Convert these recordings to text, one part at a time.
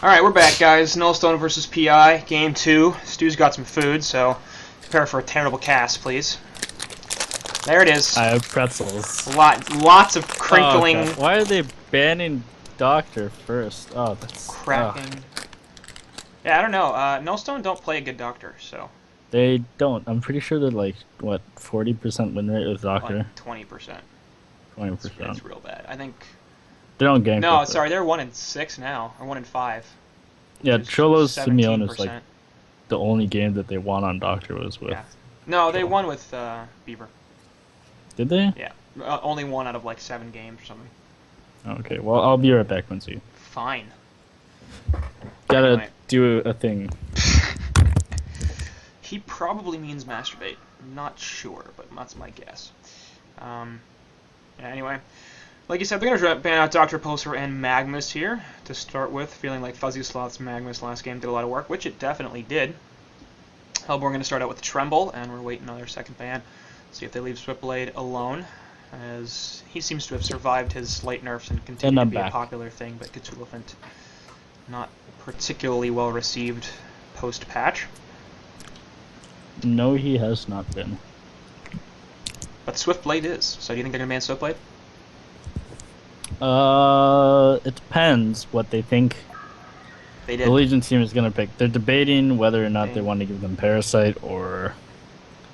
Alright, we're back, guys. Nullstone versus PI, Game 2. Stu's got some food, so prepare for a terrible cast, please. There it is. I have pretzels. Lots of crinkling. Oh, okay. Why are they banning Doctor first? Oh, that's... cracking. Yeah, I don't know. Nullstone don't play a good Doctor, so... They don't. I'm pretty sure they're like, what, 40% win rate with Doctor? Like 20%. 20%. That's real bad. I think... They don't gank. No, sorry, they're 1-6 now, or 1-5. Yeah, Cholo's Simeon is 17%. like the only game that they won on Doctor was with. Yeah. No, they won with Beaver. Did they? Yeah, only one out of like 7 games or something. Okay, well, I'll be right back, Quincy. Fine. Gotta Anyway. do a thing. He probably means masturbate. Not sure, but that's my guess. Yeah, anyway. Like you said, they're going to ban out Dr. Poser and Magmus here to start with, feeling like Fuzzy Sloth's Magmus last game did a lot of work, which it definitely did. Hellborn going to start out with Tremble, and we're waiting on their second ban. See if they leave Swiftblade alone, as he seems to have survived his light nerfs and continue to be a popular thing, but Cthulhuphant not particularly well received post-patch. No, he has not been. But Swiftblade is, so do you think they're going to ban Swiftblade? It depends what they think They did. the Legion team is gonna pick. They're debating whether or not they want to give them Parasite, or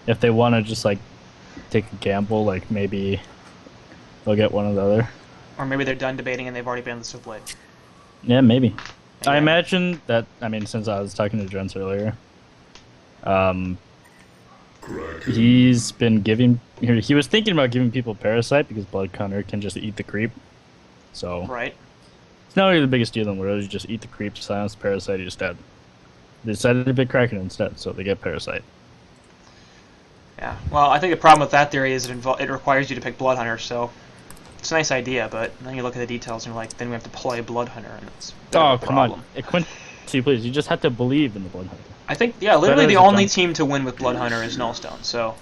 if they want to just like take a gamble, like maybe they'll get one or the other. Or maybe they're done debating and they've already banned the Swiftblade. Yeah, maybe. Yeah. I imagine that. I mean, since I was talking to Jens earlier, he's been giving. He was thinking about giving people Parasite because Blood Counter can just eat the creep. So Right. it's not really the biggest deal in the world. You just eat the creep, silence Parasite, you're just dead. They decided to pick Kraken instead, so they get Parasite. Yeah. Well, I think the problem with that theory is it requires you to pick Blood Hunter, so it's a nice idea, but then you look at the details and you're like, then we have to play Blood Hunter, and it's a bit of a problem. Quincy, please, you just have to believe in the Blood Hunter. I think, yeah, literally the only team to win with Blood Hunter is Nullstone, so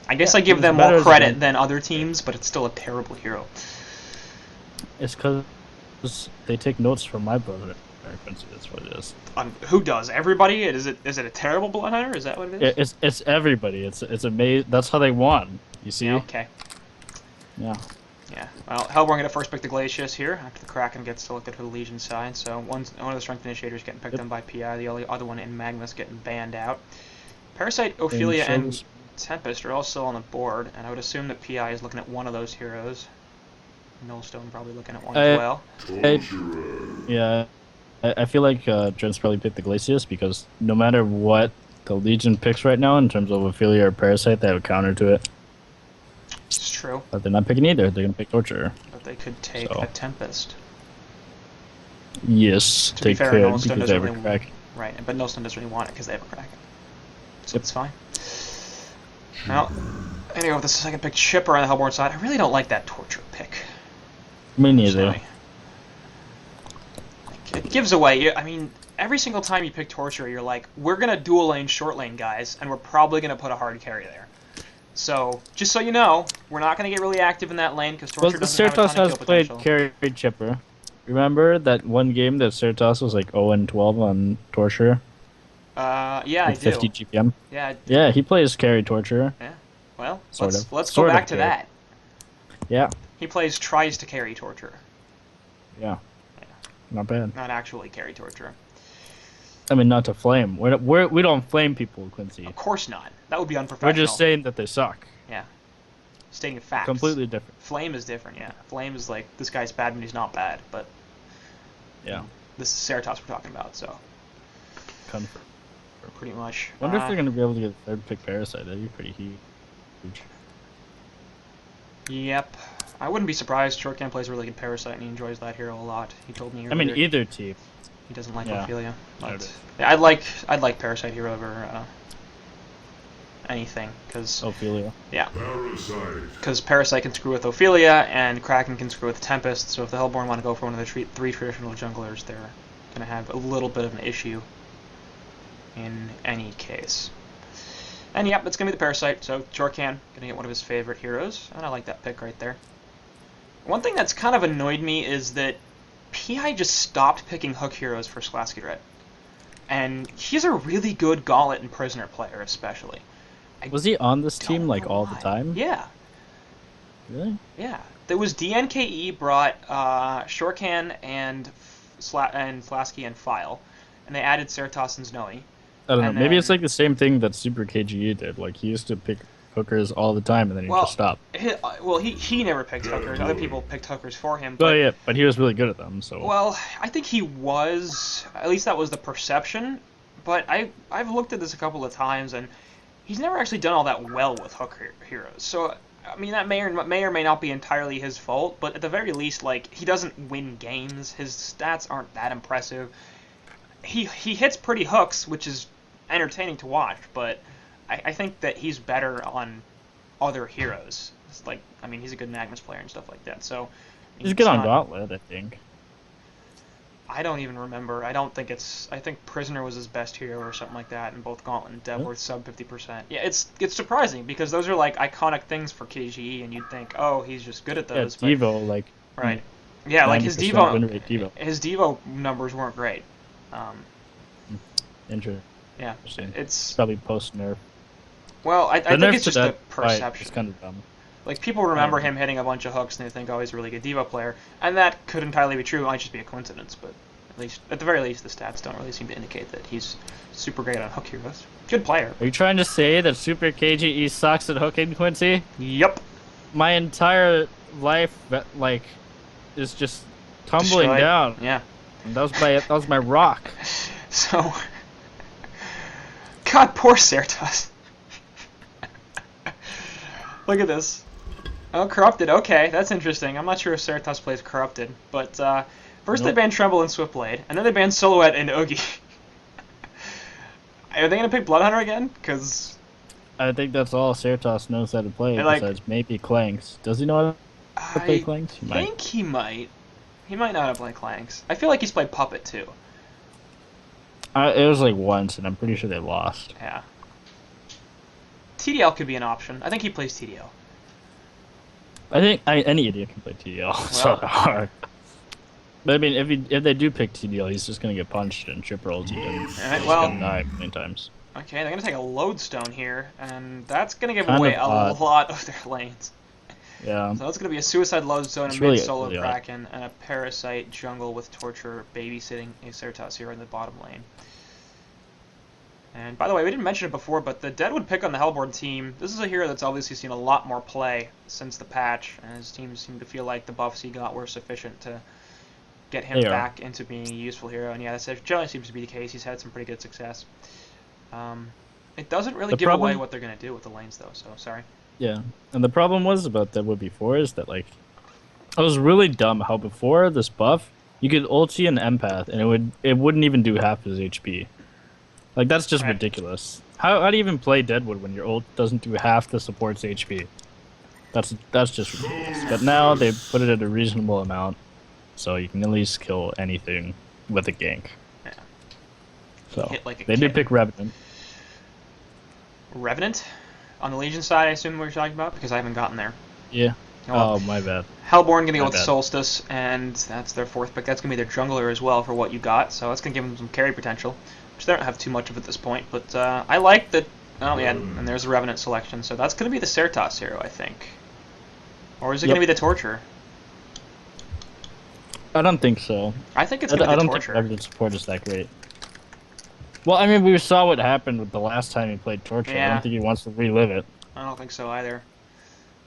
I guess I give them more credit than other teams, but it's still a terrible hero. It's because they take notes from my brother, Quincy. That's what it is. Who does? Everybody? Is it a terrible Blood Hunter? Is that what it is? It's everybody. It's amazing. That's how they won. You see? Yeah, okay. Yeah. Yeah. Well, Hellborn going to first pick the Glacius here after the Kraken gets to look at the Legion side. So one of the Strength Initiators getting picked on by PI, the other one in Magnus getting banned out. Parasite, Ophelia, and Tempest are all still on the board, and I would assume that PI is looking at one of those heroes. Nullstone probably looking at one as well. Yeah. I feel like Jens probably picked the Glacius because no matter what the Legion picks right now in terms of Ophelia or Parasite, they have a counter to it. It's true. But they're not picking either. They're going to pick Torturer. But they could take a Tempest. Yes, to be fair, Nullstone doesn't really Kraken. Right, but Nullstone doesn't really want it because they have a Kraken. So it's fine. Well, anyway, with the second pick Chipper on the Hellborn side, I really don't like that Torture pick. Me neither. It gives away. I mean, every single time you pick Torture, you're like, we're going to dual lane, short lane, guys, and we're probably going to put a hard carry there. So, just so you know, we're not going to get really active in that lane because Torture doesn't have a ton of kill potential. Has played carry Chipper. Remember that one game that Certos was like 0-12 on Torture? Yeah, I do. 50 GPM? Yeah. Yeah, he plays carry Torture. Yeah. Well, let's Sort go of back to that. Yeah. He tries to carry Torture. Yeah. Not bad. Not actually carry Torture. I mean, not to flame. We don't flame people, Quincy. Of course not. That would be unprofessional. We're just saying that they suck. Yeah. Stating facts. Completely different. Flame is different, yeah. Flame is like, this guy's bad when he's not bad, but... Yeah. This is Ceratops we're talking about, so... Confirm. Pretty much. Wonder if they're going to be able to get a third pick Parasite. That'd be pretty huge. Yep. I wouldn't be surprised. Shortcan plays really good Parasite, and he enjoys that hero a lot. He told me earlier. I mean, either team. He doesn't like Ophelia. But yeah, I'd like Parasite hero over anything, because Ophelia. Yeah. Because Parasite can screw with Ophelia, and Kraken can screw with Tempest. So if the Hellborn want to go for one of the three traditional junglers, they're gonna have a little bit of an issue. In any case. And yep, it's gonna be the Parasite. So Jorkan gonna get one of his favorite heroes, and I like that pick right there. One thing that's kind of annoyed me is that PI just stopped picking hook heroes for Slasky Red. And he's a really good Gauntlet and Prisoner player, especially. Was he on this team like all the time? Yeah. Really? Yeah. There was DNKE brought Shortcan and Slasky and File, and they added Ceratoss and Snowy. I don't know. Maybe it's like the same thing that Super KGE did. Like he used to pick hookers all the time, and then he just stopped. He never picked hookers. Other people picked hookers for him. But, yeah, but he was really good at them. So. Well, I think he was. At least that was the perception. But I've looked at this a couple of times, and he's never actually done all that well with hook heroes. So I mean, that may or may not be entirely his fault. But at the very least, like, he doesn't win games. His stats aren't that impressive. He hits pretty hooks, which is entertaining to watch, but I think that he's better on other heroes. It's like, I mean, he's a good Magnus player and stuff like that. So he's good on Gauntlet, I think. I don't even remember. I think Prisoner was his best hero or something like that, and both Gauntlet and Dev were sub 50%. Yeah, it's surprising because those are like iconic things for KGE, and you'd think, oh, he's just good at those. Yeah, Devo, like right. Yeah, like his Devo numbers weren't great. Interesting. Yeah, it's probably post nerf. Well, I think it's just the perception. Right, it's kind of dumb. Like, people remember him hitting a bunch of hooks and they think, oh, he's a really good Devo player, and that could entirely be true. It might just be a coincidence, but at the very least, the stats don't really seem to indicate that he's super great on hook heroes. Good player. Are you trying to say that Super KGE sucks at hooking, Quincy? Yep. My entire life, like, is just tumbling down. Yeah. And that was my rock. So, God, poor Ceratoss. Look at this. Oh, Corrupted. Okay, that's interesting. I'm not sure if Ceratoss plays Corrupted, but first they banned Tremble and Swiftblade, and then they banned Silhouette and Oogie. Are they gonna pick Bloodhunter again? Because I think that's all Ceratoss knows how to play, besides maybe Clanks. Does he know how to play Clanks? I think he might. He might not have played Clanks. I feel like he's played Puppet too. It was like once, and I'm pretty sure they lost. Yeah. TDL could be an option. I think he plays TDL. I think any idiot can play TDL. Well, so hard. But I mean, if they do pick TDL, he's just gonna get punched and chip rolled. Alright, well, gonna die many times. Okay, they're gonna take a Lodestone here, and that's gonna give away a lot of their lanes. Yeah. So that's gonna be a Suicide Lodestone, a really, mid-solo really Kraken, and a Parasite jungle with Torture babysitting a Ceratoss here in the bottom lane. And by the way, we didn't mention it before, but the Deadwood pick on the Hellborn team, this is a hero that's obviously seen a lot more play since the patch, and his team seemed to feel like the buffs he got were sufficient to get him back into being a useful hero. And yeah, that generally seems to be the case. He's had some pretty good success. It doesn't really give away what they're going to do with the lanes, though, so sorry. Yeah, and the problem was about Deadwood before is that, like, it was really dumb how before this buff, you could ulti an empath, and it wouldn't even do half his HP. Like, that's just ridiculous. How do you even play Deadwood when your ult doesn't do half the support's HP? That's just ridiculous. But now they put it at a reasonable amount, so you can at least kill anything with a gank. Yeah. So they did pick Revenant. Revenant? On the Legion side, I assume we're talking about, because I haven't gotten there. Yeah. Oh, my bad. Hellborn gonna go with Solstice, and that's their fourth pick. That's gonna be their jungler as well for what you got, so that's gonna give them some carry potential. Which they don't have too much of at this point, but I like that. Oh yeah, and there's the Revenant selection, so that's going to be the Ceratoss hero, I think. Or is it going to be the Torture? I don't think so. I think it's going to be the Torture. I don't think Revenant support is that great. Well, I mean, we saw what happened with the last time he played Torture. Yeah. I don't think he wants to relive it. I don't think so either.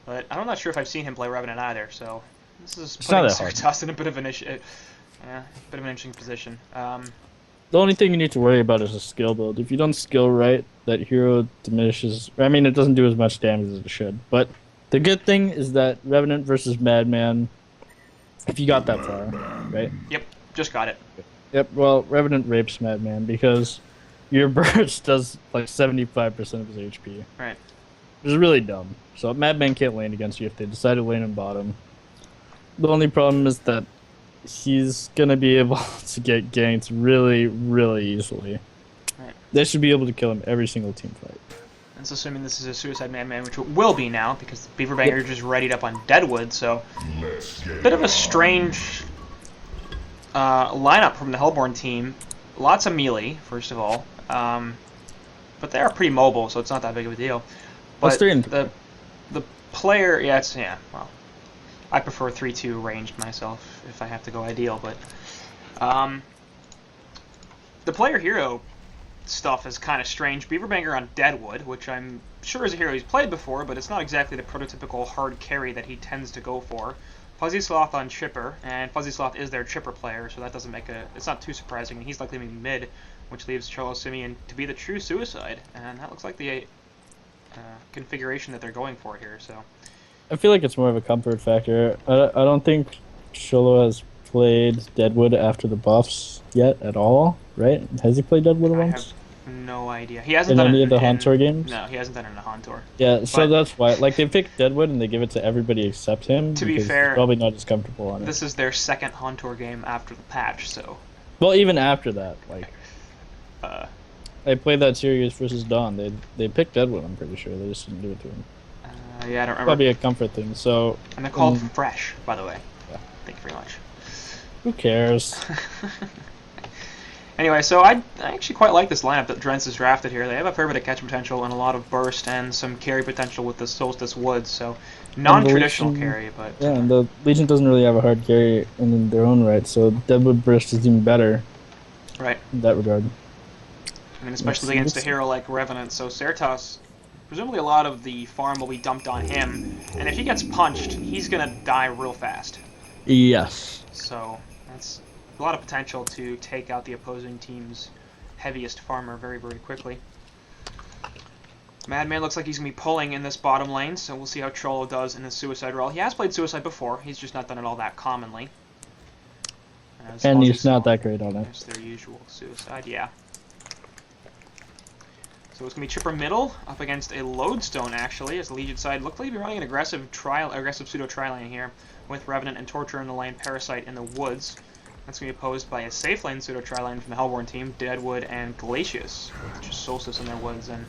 But I'm not sure if I've seen him play Revenant either, so this is putting Ceratoss in a bit of an interesting position. The only thing you need to worry about is a skill build. If you don't skill right, that hero diminishes. I mean, it doesn't do as much damage as it should. But the good thing is that Revenant versus Madman, if you got that far, right? Yep, just got it. Yep, well, Revenant rapes Madman because your burst does like 75% of his HP. Right. Which is really dumb. So Madman can't lane against you if they decide to lane in bottom. The only problem is that he's gonna be able to get ganked really, really easily. Right. They should be able to kill him every single team fight. That's assuming this is a Suicide Madman, which it will be now, because Beaverbanger just readied up on Deadwood, so bit of a strange lineup from the Hellborn team. Lots of melee, first of all. But they are pretty mobile, so it's not that big of a deal. But the player, well, I prefer 3-2 ranged myself if I have to go ideal, but the player hero stuff is kind of strange. Beaverbanger on Deadwood, which I'm sure is a hero he's played before, but it's not exactly the prototypical hard carry that he tends to go for. Fuzzy Sloth on Chipper, and Fuzzy Sloth is their Chipper player, so that doesn't make it's not too surprising, and he's likely to be mid, which leaves Cholo Simeon to be the true suicide, and that looks like the configuration that they're going for here, so. I feel like it's more of a comfort factor. I don't think Cholo has played Deadwood after the buffs yet at all, right? Has he played Deadwood once? I have no idea. He hasn't in done any it of the HoN Tour games? No, he hasn't done it in a HoN Tour. Yeah, so that's why. Like, they pick Deadwood and they give it to everybody except him. To be fair, he's probably not as comfortable on it. This is their second HoN Tour game after the patch, so. Well, even after that, like, they played that series versus Dawn. They picked Deadwood, I'm pretty sure. They just didn't do it to him. Yeah, I don't remember. Probably a comfort thing, so. And they're called Fresh, by the way. Yeah. Thank you very much. Who cares? Anyway, so I actually quite like this lineup that Drenz has drafted here. They have a fair bit of catch potential and a lot of burst and some carry potential with the Solstice Woods, so non-traditional carry, but... Yeah, and the Legion doesn't really have a hard carry in their own right, so Deadwood Burst is even better. Right. In that regard. I mean, especially against a hero like Revenant, so Certas, presumably a lot of the farm will be dumped on him, and if he gets punched, he's going to die real fast. Yes. So, that's a lot of potential to take out the opposing team's heaviest farmer very, very quickly. Madman looks like he's going to be pulling in this bottom lane, so we'll see how Cholo does in his Suicide role. He has played Suicide before, he's just not done it all that commonly. And he's not that great on it. It's their usual Suicide, yeah. So it's going to be Chipper middle up against a Loadstone, actually, as the Legion side looked like to be running an aggressive pseudo tri-lane here with Revenant and Torture in the lane, Parasite in the woods. That's going to be opposed by a safe lane pseudo tri-lane from the Hellborn team, Deadwood and Glacius, with just Solstice in their woods. And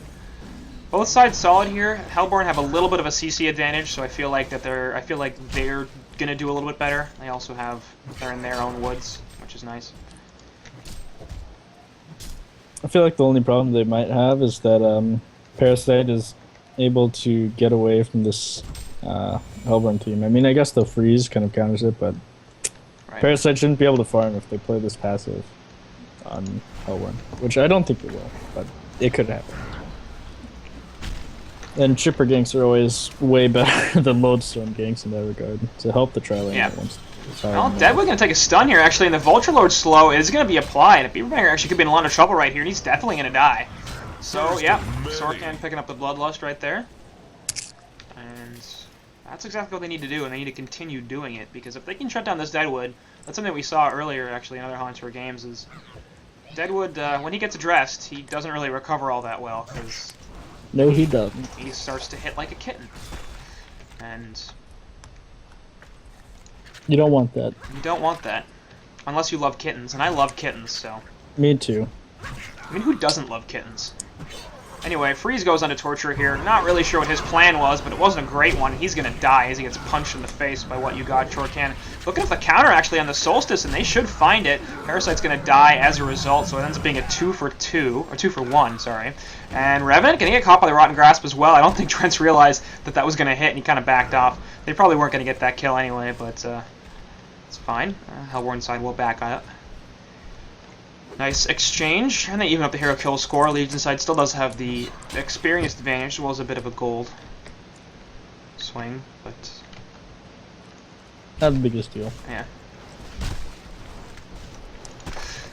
both sides solid here. Hellborn have a little bit of a CC advantage, so I feel like they're going to do a little bit better. They also they're in their own woods, which is nice. I feel like the only problem they might have is that Parasite is able to get away from this Hellborn team. I mean, I guess the freeze kind of counters it, but right. Parasite shouldn't be able to farm if they play this passive on Hellborn, which I don't think it will, but it could happen. And Chipper ganks are always way better than Lodestone ganks in that regard, to help the tri-lane. Yeah. Well, Deadwood's going to take a stun here, actually, and the Vulture Lord slow is going to be applied. Beaverbanger actually could be in a lot of trouble right here, and he's definitely going to die. So, yeah, Sorkan picking up the Bloodlust right there. And that's exactly what they need to do, and they need to continue doing it, because if they can shut down this Deadwood, that's something we saw earlier, actually, in other HoN Tour games, is Deadwood, when he gets addressed, he doesn't really recover all that well, because... No, he doesn't. He starts to hit like a kitten. And... You don't want that. You don't want that. Unless you love kittens, and I love kittens, so... Me too. I mean, who doesn't love kittens? Anyway, Freeze goes onto Torture here. Not really sure what his plan was, but it wasn't a great one. He's gonna die as he gets punched in the face by what you got, Chorkan. Looking at the counter, actually, on the Solstice, and they should find it. Parasite's gonna die as a result, so it ends up being a 2-for-2, or 2-for-1, sorry. And Revenant gonna get caught by the Rotten Grasp as well. I don't think Trent's realized that was gonna hit, and he kind of backed off. They probably weren't gonna get that kill anyway, but it's fine. Hellborn side will back up. Nice exchange, and they even up the hero kill score. Legion side still does have the experienced advantage, as well as a bit of a gold swing, but... Not the biggest deal. Yeah.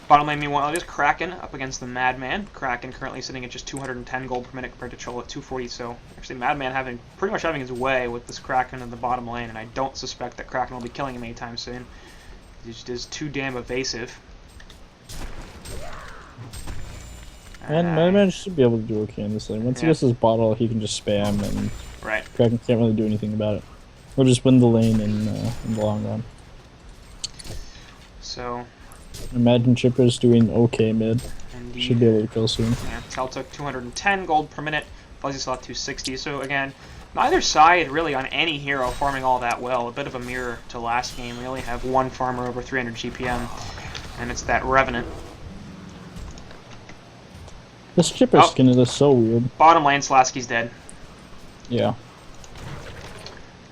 Bottom lane, meanwhile, is Kraken up against the Madman. Kraken currently sitting at just 210 gold per minute compared to Cholo at 240, so actually Madman pretty much having his way with this Kraken in the bottom lane, and I don't suspect that Kraken will be killing him anytime soon. He just is too damn evasive. And Madman should be able to do okay in this lane. Once he gets his bottle, he can just spam, and Kraken can't really do anything about it. He'll just win the lane in the long run. So... Imagine Chipper's doing okay mid. Indeed. Should be able to kill soon. Yeah, Tel took 210 gold per minute, Fuzzy Slot 260, so again, neither side really on any hero farming all that well. A bit of a mirror to last game. We only have one farmer over 300 GPM. And it's that Revenant. This chipper Oh. skin is so weird. Bottom lane, Slasky's dead. Yeah.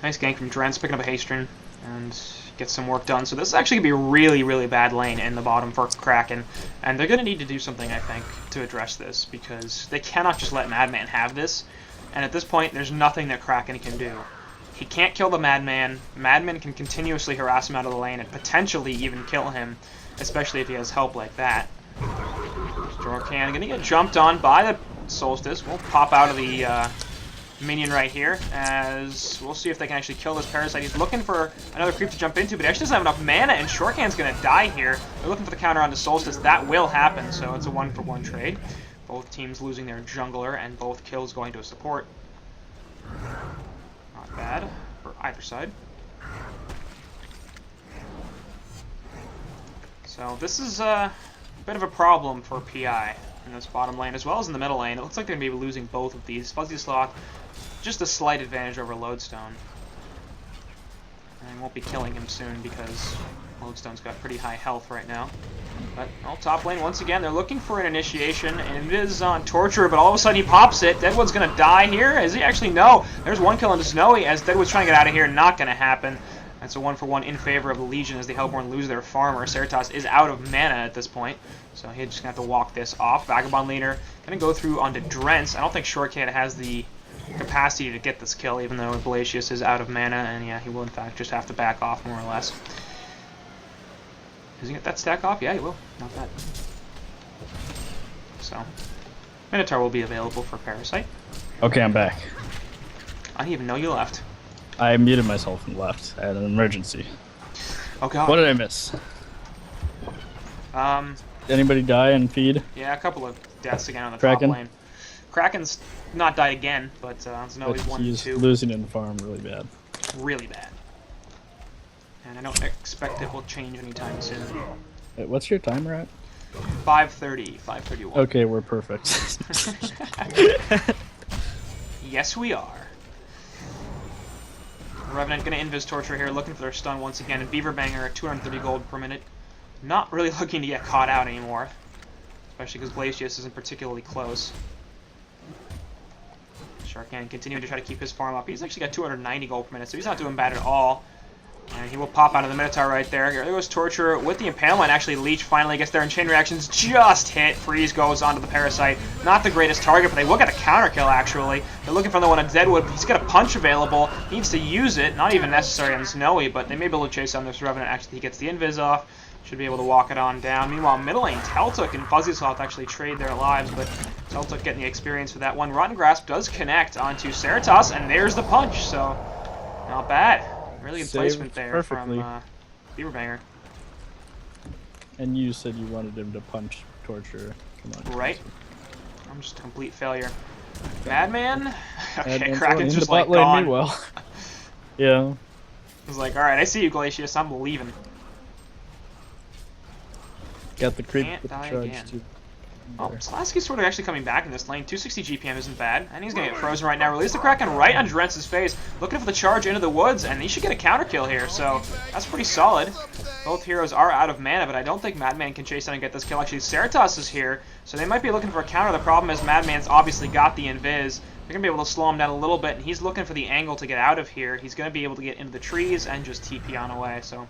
Nice gank from Drents, picking up a Hastron, and get some work done. So this is actually going to be a really, really bad lane in the bottom for Kraken. And they're going to need to do something, I think, to address this, because they cannot just let Madman have this. And at this point, there's nothing that Kraken can do. He can't kill the Madman. Madman can continuously harass him out of the lane and potentially even kill him, especially if he has help like that. Jorkan going to get jumped on by the Solstice. We'll pop out of the minion right here, as we'll see if they can actually kill this Parasite. He's looking for another creep to jump into, but he actually doesn't have enough mana, and Shortcan's going to die here. They're looking for the counter onto Solstice. That will happen, so it's a 1-for-1 trade. Both teams losing their jungler, and both kills going to a support. Not bad for either side. So this is a bit of a problem for PI in this bottom lane, as well as in the middle lane. It looks like they're going to be losing both of these. Fuzzy Sloth, just a slight advantage over Lodestone. And won't be killing him soon because Lodestone's got pretty high health right now. But top lane, once again, they're looking for an initiation, and it is on Torture, but all of a sudden he pops it. Deadwood's going to die here. Is he actually? No. There's one kill into Snowy, as Deadwood's trying to get out of here. Not going to happen. That's a 1-for-1 in favor of the Legion as the Hellborn lose their farmer. Ceratoss is out of mana at this point, so he's just going to have to walk this off. Vagabond Leader going to go through onto Drents. I don't think Shortcat has the capacity to get this kill, even though Glacius is out of mana, and yeah, he will in fact just have to back off more or less. Does he get that stack off? Yeah, he will. Not bad. So, Minotaur will be available for Parasite. Okay, I'm back. I didn't even know you left. I muted myself and left. I had an emergency. Oh god. What did I miss? Did anybody die and feed? Yeah, a couple of deaths again on the Kraken? top lane. Kraken's not died again, but Snowy's 1 and he's 2. losing in the farm really bad. Really bad. And I don't expect it will change anytime soon. Wait, what's your timer at? 5:30, 5:31. Okay, we're perfect. Yes, we are. Revenant going to Invis Torture here, looking for their stun once again. And Beaver Banger at 230 gold per minute. Not really looking to get caught out anymore. Especially because Glacius isn't particularly close. Sharkan continuing to try to keep his farm up. He's actually got 290 gold per minute, so he's not doing bad at all. And he will pop out of the Minotaur right there. There goes Torture with the Impalement. Actually, Leech finally gets there, and Chain Reactions just hit. Freeze goes onto the Parasite. Not the greatest target, but they will get a counter kill, actually. They're looking for the one on Deadwood. He's got a punch available. He needs to use it. Not even necessary on Snowy, but they may be able to chase on this Revenant. Actually, he gets the Invis off. Should be able to walk it on down. Meanwhile, middle lane, Teltook and Fuzzy Sloth actually trade their lives, but Teltook getting the experience for that one. Rotten Grasp does connect onto Ceratoss, and there's the punch, so not bad. Really good placement there perfectly from Beaver Banger. And you said you wanted him to punch Torture. Come on. Right? I'm just a complete failure. Madman? Okay, Madman's Kraken's in just the like bot lane, gone. meanwhile. Yeah. He's like, alright, I see you, Glacius, I'm leaving. Got the creep Can't with the die charge again. too. Oh, Slasky's sort of actually coming back in this lane. 260 GPM isn't bad, and he's going to get frozen right now. Release the Kraken right on Drentz's face, looking for the charge into the woods, and he should get a counter kill here, so that's pretty solid. Both heroes are out of mana, but I don't think Madman can chase down and get this kill. Actually, Ceratoss is here, so they might be looking for a counter. The problem is Madman's obviously got the Invis. They're going to be able to slow him down a little bit, and he's looking for the angle to get out of here. He's going to be able to get into the trees and just TP on away, so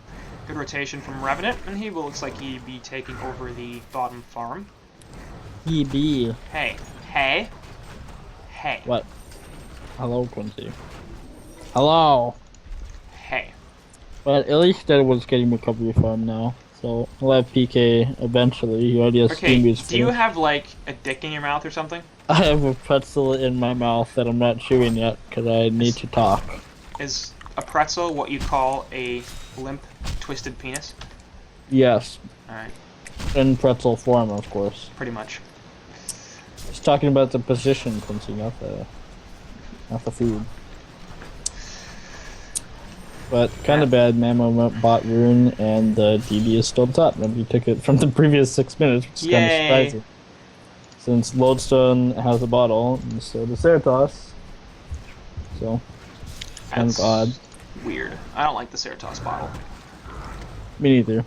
good rotation from Revenant, and he looks like he'd be taking over the bottom farm. EB. Hey. What? Hello, Quincy. Hello. Hey. But at least Deadwood's getting recovery farm now, so he'll have PK eventually. He already has Okay, Steam Beast do you have, like, a dick in your mouth or something? I have a pretzel in my mouth that I'm not chewing yet because I need to talk. Is a pretzel what you call a limp, twisted penis? Yes. Alright, In pretzel form, of course. pretty much. Just talking about the position, Quincy, not the food. But kind of bad, Mamo went bot rune, and the DB is still top. Nobody took it from the previous 6 minutes, which is kind of surprising. Since Lodestone has a bottle, and so does Ceratoss. So, kind That's of odd. weird. I don't like the Ceratoss bottle. Me neither.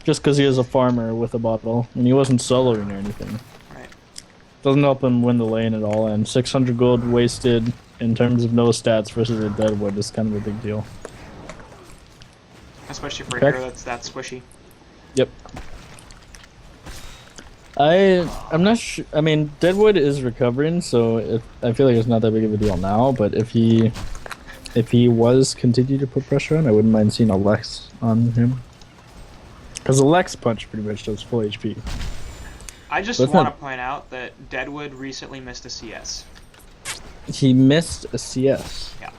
just because he is a farmer with a bottle, and he wasn't soloing or anything. Right. Doesn't help him win the lane at all, and 600 gold wasted in terms of no stats versus a Deadwood is kind of a big deal. Especially for a hero that's that squishy. Yep. I'm not sure. I mean, Deadwood is recovering, so I feel like it's not that big of a deal now. But if he was continue to put pressure on, I wouldn't mind seeing a Lex on him. Because the Lex punch pretty much does full HP. I just want to point out that Deadwood recently missed a CS. He missed a CS. Yeah.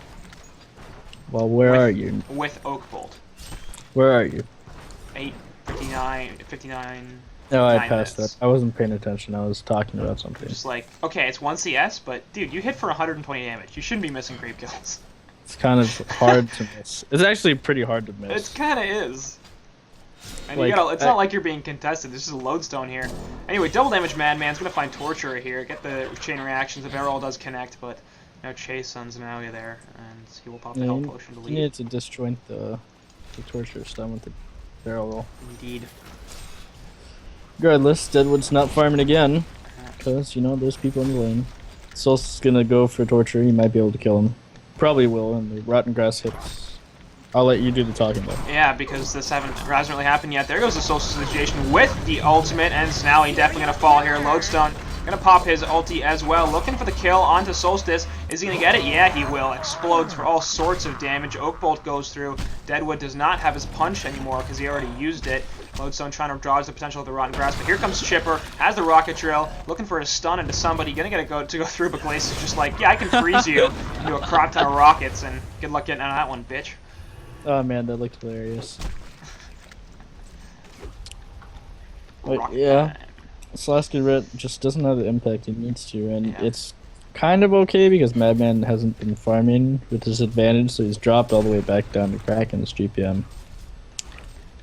Well, where are you? With Oak Bolt. Where are you? 59. No, I passed that. I wasn't paying attention. I was talking about something. Just like, okay, it's 1 CS, but dude, you hit for 120 damage. You shouldn't be missing creep kills. It's kind of hard to miss. It's actually pretty hard to miss. It kind of is. And like, you gotta, it's not like you're being contested. This is a Lodestone here. Anyway, double damage Madman's gonna find Torturer here. Get the chain reactions. The barrel does connect, but no chase on Zanalia there, and he will pop the health potion to lead. You need to disjoint the Torturer stun with the barrel roll. Indeed. Regardless, Deadwood's not farming again, because, you know, there's people in the lane. Solstice gonna go for Torture, he might be able to kill him. Probably will, and the Rotten Grass hits. I'll let you do the talking though. Yeah, because this hasn't really happened yet. There goes the Solstice initiation with the ultimate, and Snally definitely gonna fall here. Lodestone gonna pop his ulti as well, looking for the kill onto Solstice. Is he gonna get it? Yeah, he will. Explodes for all sorts of damage. Oak Bolt goes through. Deadwood does not have his punch anymore because he already used it. Lodestone trying to dodge the potential of the Rotten Grass, but here comes Chipper, has the rocket drill, looking for a stun into somebody, gonna get it to go through, but Glace is just like, yeah, I can freeze you into a crop ton of rockets, and good luck getting out of that one, bitch. Oh man, that looked hilarious. But yeah, Slasky Red just doesn't have the impact he needs to, and it's kind of okay because Madman hasn't been farming with his advantage, so he's dropped all the way back down to Kraken's GPM.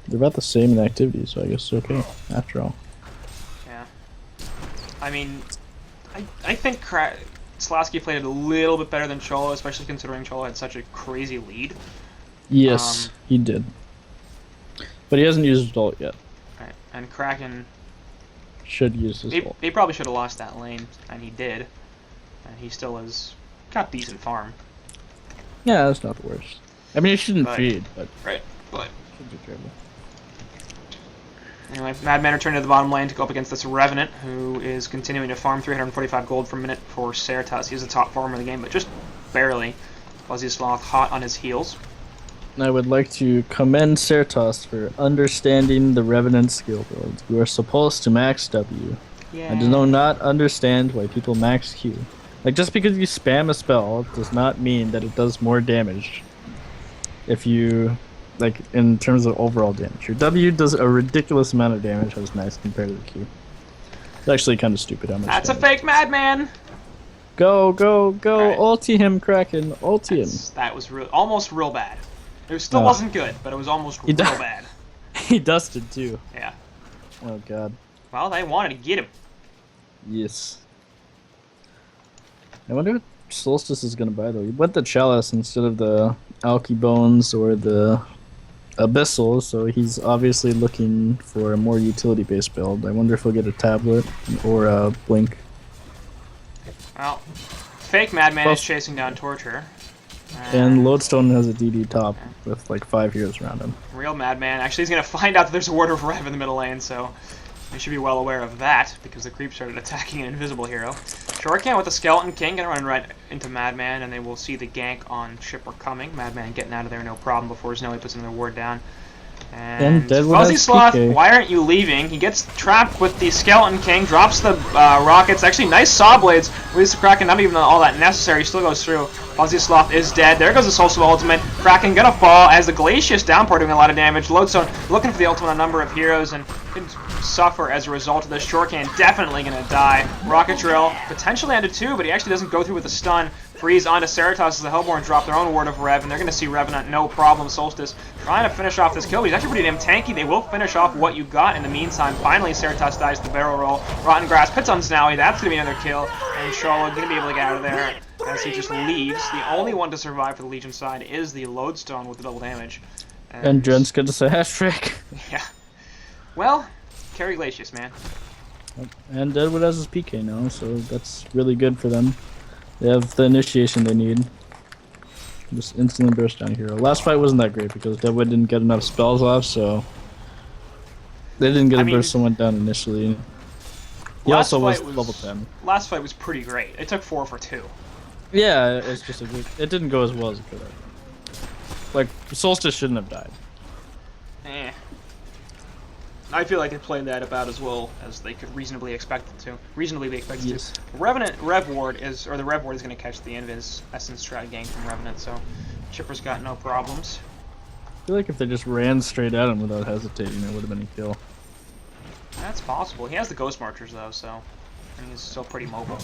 They're about the same in activity, so I guess it's okay, after all. Yeah. I mean, I think Slasky played it a little bit better than Cholo, especially considering Cholo had such a crazy lead. Yes, he did. But he hasn't used his ult yet. Right. And Kraken should use his ult. He probably should have lost that lane, and he did. And he still has got decent farm. Yeah, that's not the worst. I mean, he shouldn't feed, but... Right, but... Should be terrible. Anyway, Madman returned to the bottom lane to go up against this Revenant, who is continuing to farm 345 gold per minute for Certas. He's the top farmer of the game, but just barely. Fuzzy Sloth hot on his heels. I would like to commend Certas for understanding the Revenant skill build. You are supposed to max W. Yeah. I do not understand why people max Q. Like, just because you spam a spell does not mean that it does more damage. If you... like, in terms of overall damage. Your W does a ridiculous amount of damage as max compared to the Q. It's actually kind of stupid how much That's damage. A fake Madman! Go, go, go! Right. Ulti him, Kraken! Ulti him! That was almost real bad. It still wasn't good, but it was almost real bad. He dusted, too. Yeah. Oh, God. Well, they wanted to get him. Yes. I wonder what Solstice is going to buy, though. He went the Chalice instead of the Alky Bones or the Abyssal, so he's obviously looking for a more utility-based build. I wonder if he'll get a Tablet or a Blink. Well, fake Madman is chasing down Torture. And Lodestone has a DD top with like 5 heroes around him. Real Madman. Actually, he's going to find out that there's a Word of Rev in the middle lane, so he should be well aware of that, because the creep started attacking an invisible hero. Shuriken with the Skeleton King, going to run right into Madman, and they will see the gank on Chipper coming. Madman getting out of there no problem before Snowy puts another ward down. And Fuzzy Sloth, why aren't you leaving? He gets trapped with the Skeleton King, drops the rockets. Actually, nice Saw Blades. Release the Kraken, not even all that necessary. Still goes through. Fuzzy Sloth is dead. There goes the Soul Stone ultimate. Kraken gonna fall as the Glacius downpour doing a lot of damage. Lodestone looking for the ultimate on a number of heroes and could suffer as a result of this. Shuriken definitely gonna die. Rocket Drill potentially under 2, but he actually doesn't go through with a stun. Freeze onto Ceratops as the Hellborn drop their own Word of Rev, and they're going to see Revenant no problem. Solstice trying to finish off this kill. He's actually pretty damn tanky. They will finish off what you got in the meantime. Finally, Ceratops dies to the barrel roll. Rotten Grass pits on Snowy. That's going to be another kill. And Charlotte going to be able to get out of there as he just leaves. The only one to survive for the Legion side is the Lodestone with the double damage. And Jen's going to say hat trick. Yeah. Well, carry Glacius, man. And Deadwood has his PK now, so that's really good for them. They have the initiation they need. Just instantly burst down hero. Last fight wasn't that great because Deadwood didn't get enough spells off, so they didn't get to burst someone down initially. He also was level 10. Last fight was pretty great. It took 4 for 2. Yeah, it's just it didn't go as well as it could have. Like, Solstice shouldn't have died. Eh. I feel like they played that about as well as they could reasonably expect it to. Yes. Revenant Rev Ward is going to catch the Invis Essence strat gang from Revenant, so Chipper's got no problems. I feel like if they just ran straight at him without hesitating, it would have been a kill. That's possible. He has the Ghost Marchers though, so he's still pretty mobile.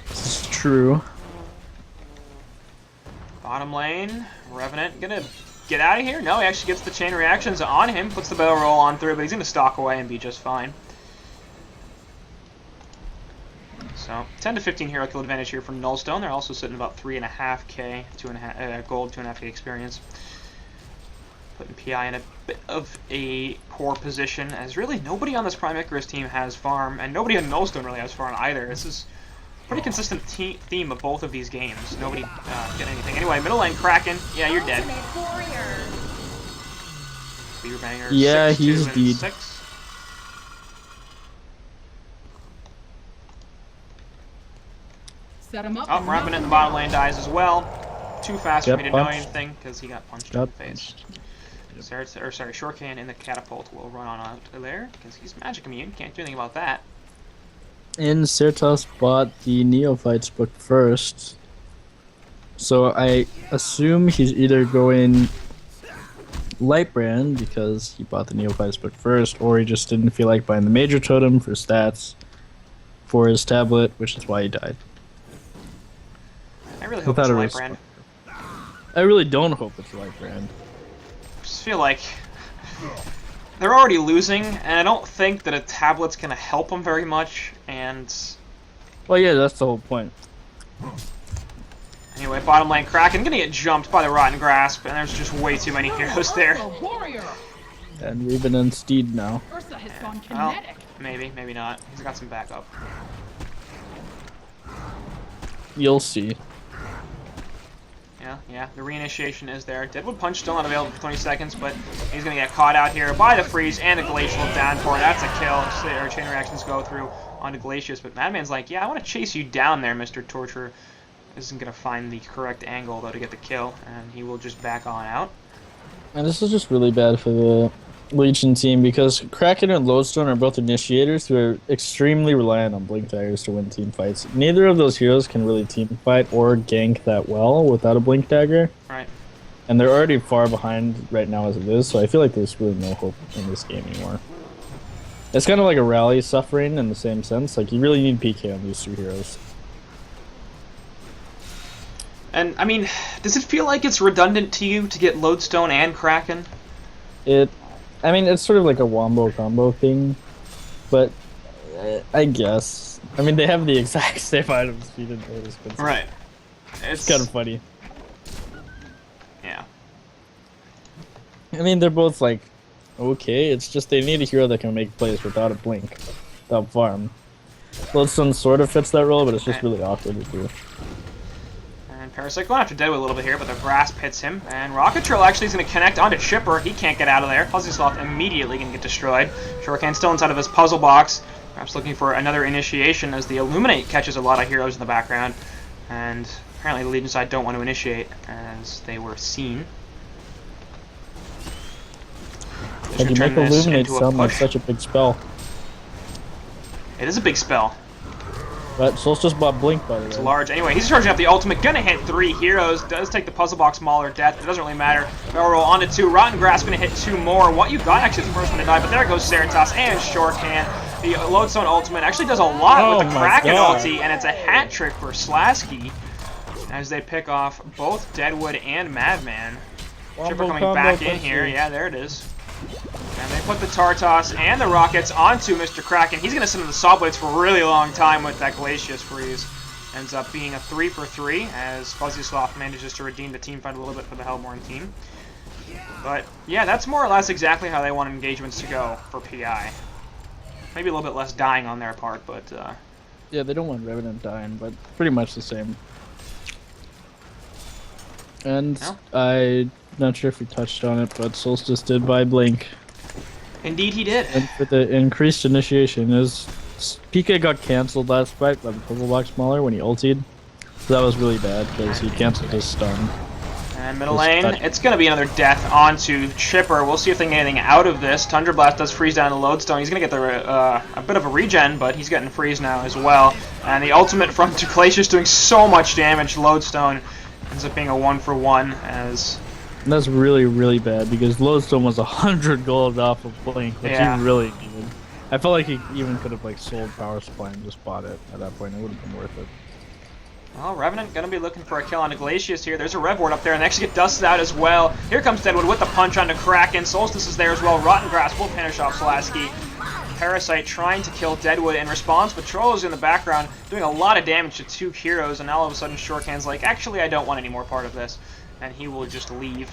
This is true. Bottom lane, Revenant gonna get out of here? No, he actually gets the chain reactions on him, puts the barrel roll on through, but he's gonna stalk away and be just fine. So 10 to 15 hero kill advantage here from Nullstone. They're also sitting about 3.5k, gold, 2.5k experience. Putting PI in a bit of a poor position, as really nobody on this Prime Icarus team has farm, and nobody on Nullstone really has farm either. This is a pretty consistent theme of both of these games. Nobody get anything. Anyway, middle lane Kraken. Yeah, you're dead. Beaver Banger. Yeah, 6, he's 2, and dead. 6. Set him up. Oh, Revenant in the bottom lane dies as well. Too fast for me to know punched. anything because he got punched in the face. Shortcan in the catapult will run on out there because he's magic immune. Can't do anything about that. And Certos bought the Neophytes book first. So I assume he's either going Lightbrand because he bought the Neophytes book first, or he just didn't feel like buying the Major Totem for stats for his tablet, which is why he died. I really hope it's Lightbrand. I really don't hope it's Lightbrand. I just feel like they're already losing, and I don't think that a tablet's gonna help them very much. And well, yeah, that's the whole point. Anyway, bottom lane Kraken gonna get jumped by the Rotten Grasp, and there's just way too many heroes there. And Raven and Steed now. Well, maybe not. He's got some backup. You'll see. Yeah, the reinitiation is there. Deadwood Punch still not available for 20 seconds, but he's going to get caught out here by the freeze and the glacial downpour. That's a kill. Our chain reactions go through onto Glacius, but Madman's like, yeah, I want to chase you down there, Mr. Torturer. Isn't going to find the correct angle, though, to get the kill, and he will just back on out. And this is just really bad for the Legion team because Kraken and Lodestone are both initiators who are extremely reliant on Blink Daggers to win team fights. Neither of those heroes can really team fight or gank that well without a Blink Dagger. Right. And they're already far behind right now as it is, so I feel like there's really no hope in this game anymore. It's kind of like a rally suffering in the same sense. Like, you really need PK on these two heroes. And, I mean, does it feel like it's redundant to you to get Lodestone and Kraken? I mean, it's sort of like a wombo combo thing, but I guess. I mean, they have the exact same item speed and notice, but right. It's kind of funny. Yeah. I mean, they're both like, okay, it's just they need a hero that can make plays without a blink, without farm. Lodestone sort of fits that role, but it's just really awkward to do. Parasite going after Deadwood a little bit here, but the grasp hits him. And Rocket Trail actually is going to connect onto Chipper. He can't get out of there. Puzzysloth immediately going to get destroyed. Shuriken still inside of his puzzle box. Perhaps looking for another initiation as the Illuminate catches a lot of heroes in the background. And apparently the Legion side don't want to initiate as they were seen. How do you make Illuminate sound like such a big spell? It is a big spell. But Solstice bought Blink, by the way. It's large. Anyway, he's charging up the ultimate. Gonna hit 3 heroes. Does take the puzzle box maul or death. It doesn't really matter. Barrel roll onto 2. Rotten Grass gonna hit 2 more. What you got actually is the first one to die, but there goes Ceratops and Shorthand. The Lodestone ultimate actually does a lot with the Kraken ulti, and it's a hat trick for Slasky as they pick off both Deadwood and Madman. Chipper coming back in here. Yeah, there it is. And they put the Tartos and the Rockets onto Mr. Kraken. He's going to sit in the Saw Blades for a really long time with that Glacius freeze. Ends up being a 3 for 3 as Fuzzysloth manages to redeem the team fight a little bit for the Hellborn team. But yeah, that's more or less exactly how they want engagements to go for PI. Maybe a little bit less dying on their part, but Yeah, they don't want Revenant dying, but pretty much the same. And no? I'm not sure if we touched on it, but Solstice did buy Blink. Indeed he did. And for the increased initiation, his PK got cancelled last fight by the purple box mauler when he ultied. So that was really bad because he cancelled his stun. And middle lane, it's going to be another death onto Chipper. We'll see if they can get anything out of this. Tundra Blast does freeze down the Lodestone. He's going to get a bit of a regen, but he's getting freeze now as well. And the ultimate from Glacius doing so much damage. Lodestone ends up being a 1-for-1 as... And that's really, really bad because Lodestone was 100 gold off of Blink, which he really needed. I felt like he even could have like sold Power Supply and just bought it at that point. It would have been worth it. Well, Revenant going to be looking for a kill on Glacius here. There's a Rev Ward up there, and they actually get dusted out as well. Here comes Deadwood with the punch onto Kraken. Solstice is there as well. Rotten Grass will finish off Slasky. Parasite trying to kill Deadwood in response, but Trollo's in the background doing a lot of damage to 2 heroes, and now all of a sudden Shorthand's like, actually I don't want any more part of this, and he will just leave.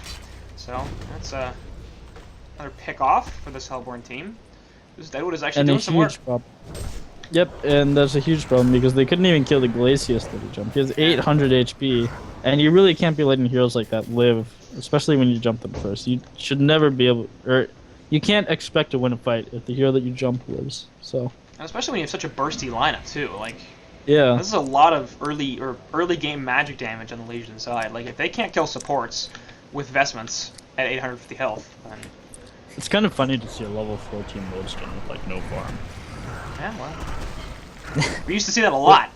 So that's another pick off for this Hellborn team. This Deadwood is actually doing some work. Yep, and that's a huge problem because they couldn't even kill the Glacius that he jumped. He has 800 HP, and you really can't be letting heroes like that live, especially when you jump them first. You should never be able, or you can't expect to win a fight if the hero that you jump lives. So, and especially when you have such a bursty lineup too. Like, yeah, this is a lot of early game magic damage on the Legion side. Like, if they can't kill supports with vestments at 850 health, then it's kind of funny to see a level 14 Lodestone with like no farm. Yeah, well, we used to see that a lot.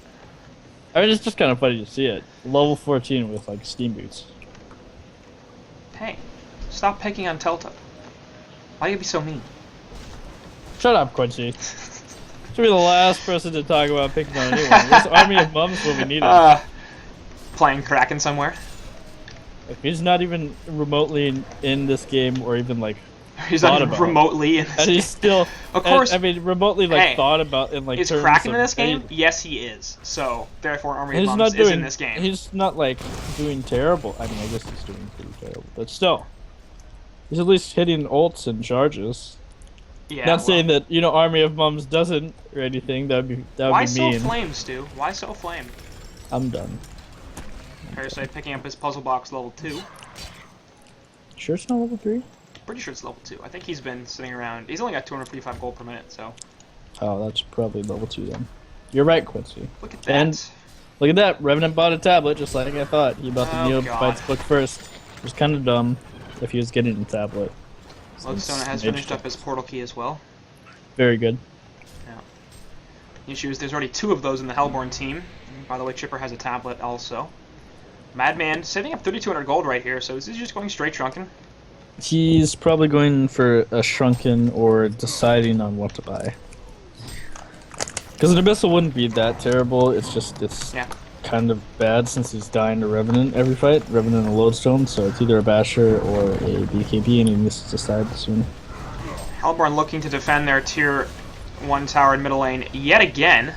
I mean, it's just kind of funny to see it. Level 14 with like steam boots. Hey, stop picking on Telta. Why do you be so mean? Shut up, Quincy. Should be the last person to talk about picking on anyone. This Army of Mums what we needed. Playing Kraken somewhere. Like, he's not even remotely in this game, or even like. He's not even remotely in this game. And he's still, of course. I mean, remotely like thought about in like. Is Kraken in this game? Yes, he is. So therefore, Army of Mums is in this game. He's not like doing terrible. I mean, I guess he's doing pretty terrible, but still, he's at least hitting ults and charges. Yeah. Not saying that Army of Mums doesn't or anything. That would be mean. Why so flame, Stu? Why so flame? I'm done. Parasite picking up his puzzle box level 2. Sure, it's not level 3. Pretty sure it's level 2. I think he's been sitting around. He's only got 245 gold per minute, so. Oh, that's probably level 2 then. You're right, Quincy. Look at that. And look at that. Revenant bought a tablet just like I thought. He bought the Neophytes book first. It was kind of dumb if he was getting a tablet. Lodestone has finished up his portal key as well. Very good. Yeah. The issue is there's already 2 of those in the Hellborn team. And by the way, Chipper has a tablet also. Madman saving up 3,200 gold right here, so is he just going straight Shrunken? He's probably going for a Shrunken or deciding on what to buy. Because an Abyssal wouldn't be that terrible, it's just kind of bad since he's dying to Revenant every fight. Revenant and Lodestone, so it's either a Basher or a BKB and he needs to decide soon. Hellborn looking to defend their tier 1 tower in middle lane yet again.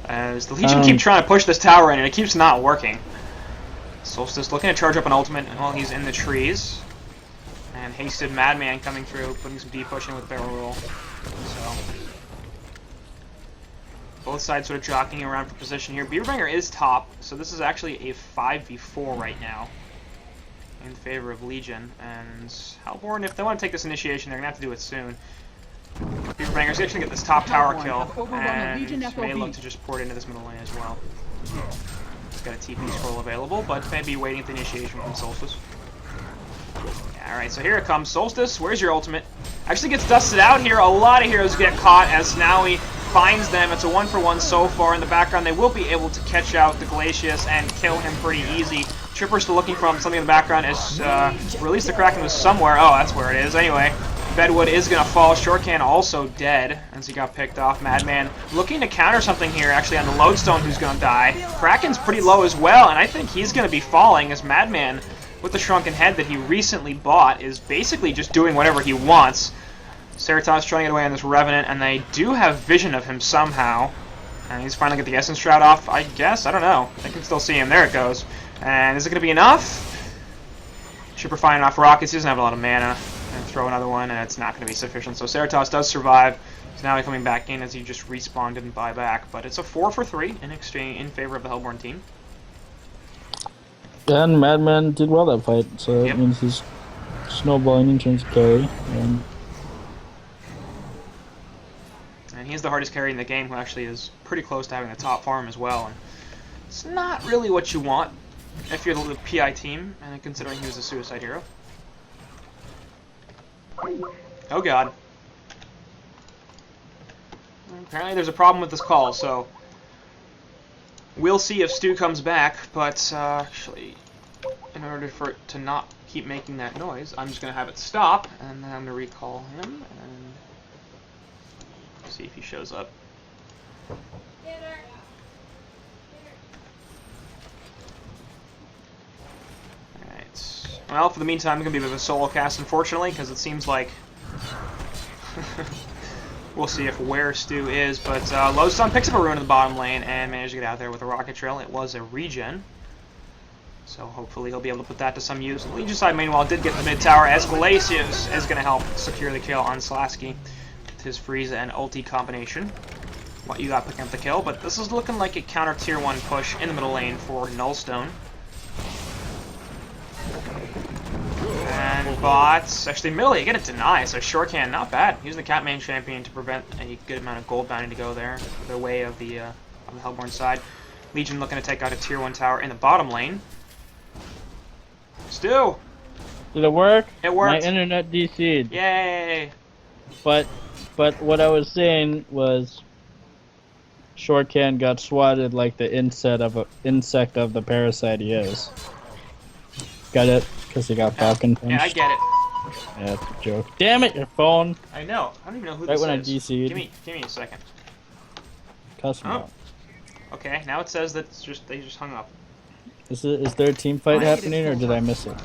As the Legion keep trying to push this tower in and it keeps not working. Solstice looking to charge up an ultimate while he's in the trees. And hasted Madman coming through, putting some deep push in with barrel roll. So both sides sort of jockeying around for position here. Beerbanger is top, so this is actually a 5v4 right now in favor of Legion. And Hellborn, if they want to take this initiation, they're going to have to do it soon. Beerbanger's actually get this top tower kill, and may look to just port into this middle lane as well. He's got a TP scroll available, but maybe waiting at the initiation from Solstice. Alright, so here it comes. Solstice, where's your ultimate? Actually gets dusted out here. A lot of heroes get caught as Snowy finds them. It's a 1-for-1 so far. In the background, they will be able to catch out the Glacius and kill him pretty easy. Chipper's still looking for something in the background as Release the Kraken was somewhere. Oh, that's where it is. Anyway, Bedwood is going to fall. Shortcan also dead as he got picked off. Madman looking to counter something here actually on the Lodestone who's going to die. Kraken's pretty low as well, and I think he's going to be falling as Madman with the Shrunken Head that he recently bought is basically just doing whatever he wants. Ceratops trying to get away on this Revenant, and they do have vision of him somehow. And he's finally got the Essence Shroud off, I guess. I don't know. I can still see him. There it goes. And is it going to be enough? Chipper firing off rockets. He doesn't have a lot of mana. And throw another one, and it's not going to be sufficient. So Ceratops does survive. He's now coming back in as he just respawned, didn't buy back. But it's a 4 for 3 in exchange in favor of the Hellborn team. And Madman did well that fight, so Yep. it means he's snowballing in terms of carry. And he's the hardest carry in the game, who actually is pretty close to having the top farm as well. And it's not really what you want if you're the PI team, and considering he was a suicide hero. Oh god. Apparently there's a problem with this call, so we'll see if Stu comes back, but actually, in order for it to not keep making that noise, I'm just going to have it stop, and then I'm going to recall him, and see if he shows up. Alright. Well, for the meantime, I'm going to be a bit of a solo cast, unfortunately, because it seems like we'll see if where Stu is, but Nullstone picks up a rune in the bottom lane and managed to get out there with a rocket trail. It was a regen, so hopefully he'll be able to put that to some use. The Legion side, meanwhile, did get the mid tower as Glacius is going to help secure the kill on Slasky with his Frieza and ulti combination. What you got picking up the kill, but this is looking like a counter tier 1 push in the middle lane for Nullstone. And bots, actually Millie, you get a deny, so Shortcan, not bad. Using the Catman champion to prevent a good amount of gold bounty to go there, the way of the Hellborn side. Legion looking to take out a tier 1 tower in the bottom lane. Stu! Did it work? It worked. My internet DC'd. Yay! But what I was saying was Shortcan got swatted like the insect of the parasite he is. Got it? Because he got Falcon punched. Yeah, I get it. Yeah, that's a joke. Damn it, your phone! I know. I don't even know who Right this when I is. DC'd. Give me a second. Custom. Oh. Okay, now it says that they just hung up. Is there a team fight happening, or did I miss it?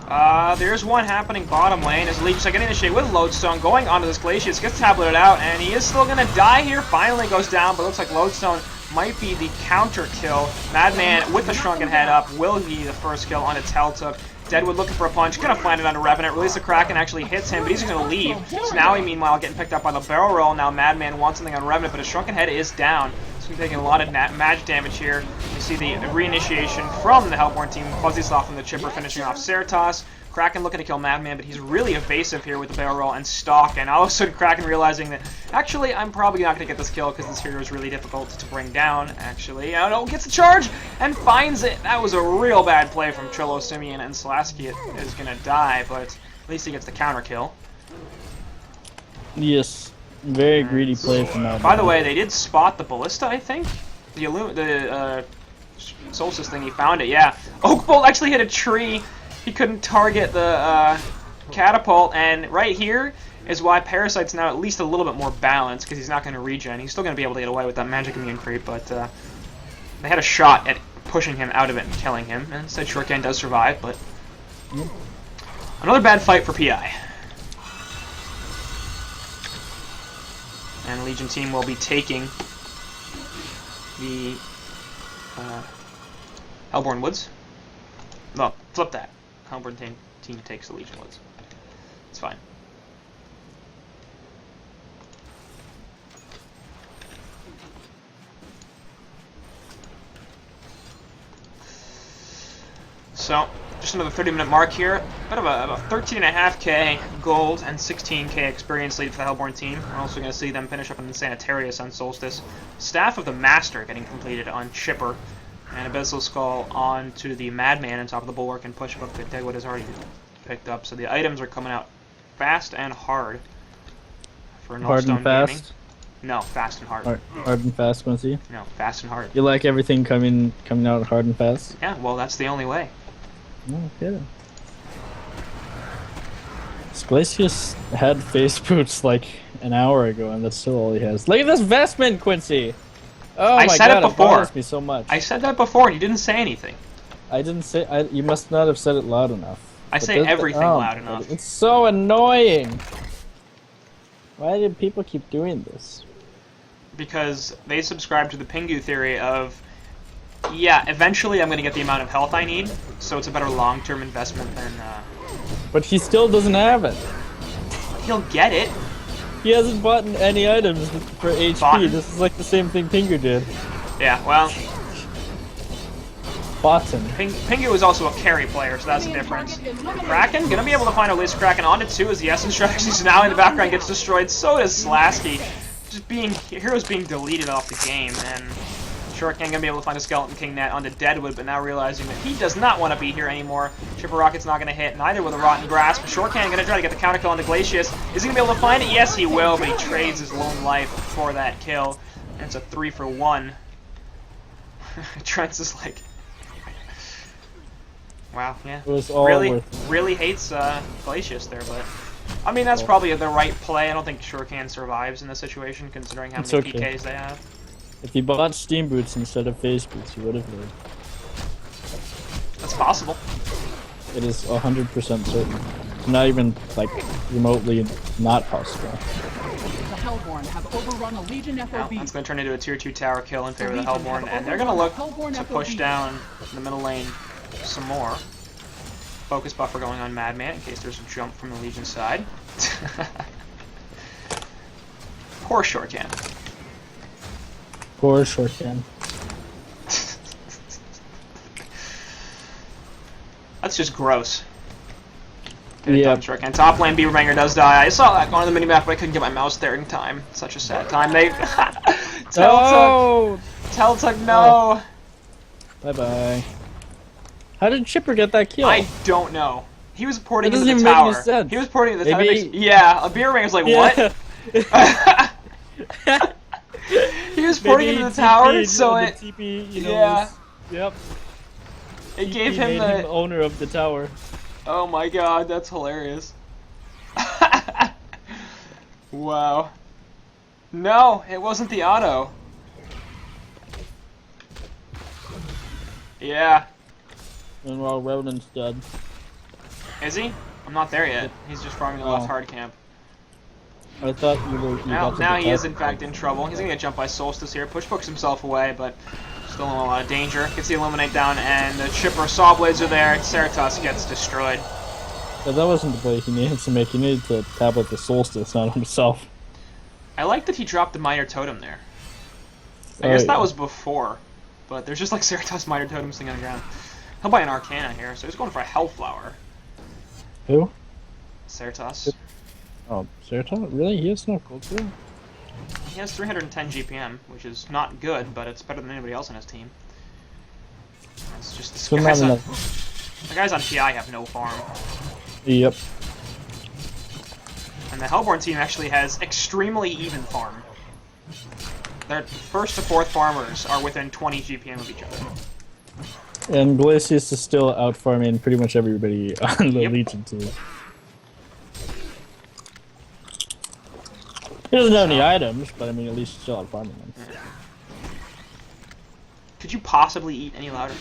There's one happening bottom lane as Legion's getting initiated with Lodestone, going onto this Glacius, gets tableted out, and he is still gonna die here. Finally goes down, but looks like Lodestone might be the counter kill. Madman with the shrunken head up will be the first kill on a Teltook. Deadwood looking for a punch, gonna find it under Revenant, release the Kraken, actually hits him, but he's gonna leave. So now he, meanwhile, getting picked up by the barrel roll. Now Madman wants something on Revenant, but his shrunken head is down. So he's taking a lot of magic damage here. You see the reinitiation from the Hellborn team, Fuzzy Sloth from the Chipper finishing off Ceratops. Kraken looking to kill Madman, but he's really evasive here with the barrel roll and stalk, and all of a sudden Kraken realizing that, actually, I'm probably not going to get this kill because this hero is really difficult to bring down, actually. Oh no, gets the charge and finds it! That was a real bad play from Trillo, Simeon, and Slasky is going to die, but at least he gets the counter kill. Yes. Very greedy play from that. By the way, they did spot the Ballista, I think? The Solstice thing, he found it, yeah. Oak Bolt actually hit a tree. He couldn't target the catapult, and right here is why Parasite's now at least a little bit more balanced, because he's not going to regen. He's still going to be able to get away with that magic immune creep, but they had a shot at pushing him out of it and killing him, and instead Shortcan does survive, but another bad fight for PI. And Legion team will be taking the Hellborn Woods. No, flip that. Hellborn team takes the Legion Woods. It's fine. So, just another 30-minute mark here. Bit of about 13.5k gold and 16k experience lead for the Hellborn team. We're also going to see them finish up in the Sanitarius on Solstice. Staff of the Master getting completed on Chipper. And Abyssal Skull on to the Madman on top of the Bulwark, and push up that Deadwood has already picked up. So the items are coming out fast and hard for Nullstone Hard and fast? Gaming. No, fast and hard. Hard and fast, Quincy? No, fast and hard. You like everything coming out hard and fast? Yeah, well, that's the only way. Oh, good. Glacius had face boots like an hour ago, and that's still all he has. Look at this vestment, Quincy! Oh I my said god, it before. bothers me so much. I said that before, and you didn't say anything. I didn't say. You must not have said it loud enough. I say everything loud enough. It's so annoying. Why do people keep doing this? Because they subscribe to the Pingu theory of, yeah, eventually I'm going to get the amount of health I need, so it's a better long-term investment than But he still doesn't have it. He'll get it. He hasn't bought any items for HP. Bought? This is like the same thing Pingu did. Yeah, well, Bottom. Pingu is also a carry player, so that's the difference. Kraken, gonna be able to find a Liz Kraken onto 2 as the Essence strategies now in the background gets destroyed. So does Slasky. Just heroes being deleted off the game, and Shortcan gonna be able to find a Skeleton King net onto Deadwood, but now realizing that he does not want to be here anymore. Chipper Rocket's not gonna hit, neither with a Rotten Grasp. Shortcan gonna try to get the counter kill onto Glacius. Is he gonna be able to find it? Yes, he will, but he trades his lone life for that kill. And it's a 3-for-1. Trent's is like, wow, yeah. It was all really hates Glacius there, but I mean that's probably the right play. I don't think Shortcan survives in this situation, considering how many PKs they have. If he bought Steam Boots instead of Phase Boots, he would have lived. That's possible. It is 100% certain. It's not even like remotely not possible. The Hellborn have overrun a Legion FOB. Now, that's going to turn into a tier 2 tower kill in favor of the Hellborn, and they're going to look to push down in the middle lane some more. Focus buffer going on Madman in case there's a jump from the Legion side. Poor Shortcan. Poor Shortcan. That's just gross. Yeah. Shortcan. Top lane Beaverbanger does die. I saw that going on the minimap, but I couldn't get my mouse there in time. Such a sad time. They Teltug, no. Bye bye. How did Chipper get that kill? I don't know. He was porting That into doesn't the even tower. make any sense. He was porting into the tower. Maybe- Yeah, a Beaverbanger's like, what? He was porting into the tower, so it TP, you know, yeah. Yep. It gave TP him made the him owner of the tower. Oh my god, that's hilarious. Wow. No, it wasn't the auto. Yeah. And while Ronin's dead. Is he? I'm not there yet. He's just farming the left hard camp. I thought you were. Now he is in fact in trouble. He's gonna get jumped by Solstice here. Push books himself away, but still in a lot of danger. Gets the Illuminate down, and the Chipper Saw Blades are there. Ceratops gets destroyed. But that wasn't the play he needed to make. He needed to tablet the Solstice on himself. I like that he dropped the Minor Totem there. I guess that was before, but there's just like Ceratops Minor Totem sitting on the ground. He'll buy an Arcana here, so he's going for a Hellflower. Who? Ceratops. Oh, Ceratops? Really? He has no gold too? He has 310 GPM, which is not good, but it's better than anybody else on his team. It's just this guy's on, the guys on TI have no farm. Yep. And the Hellborn team actually has extremely even farm. Their first to fourth farmers are within 20 GPM of each other. And Glacius is still out farming pretty much everybody on the Legion team. He doesn't have any items, but I mean, at least he's still out farming them. Yeah. Could you possibly eat any louder?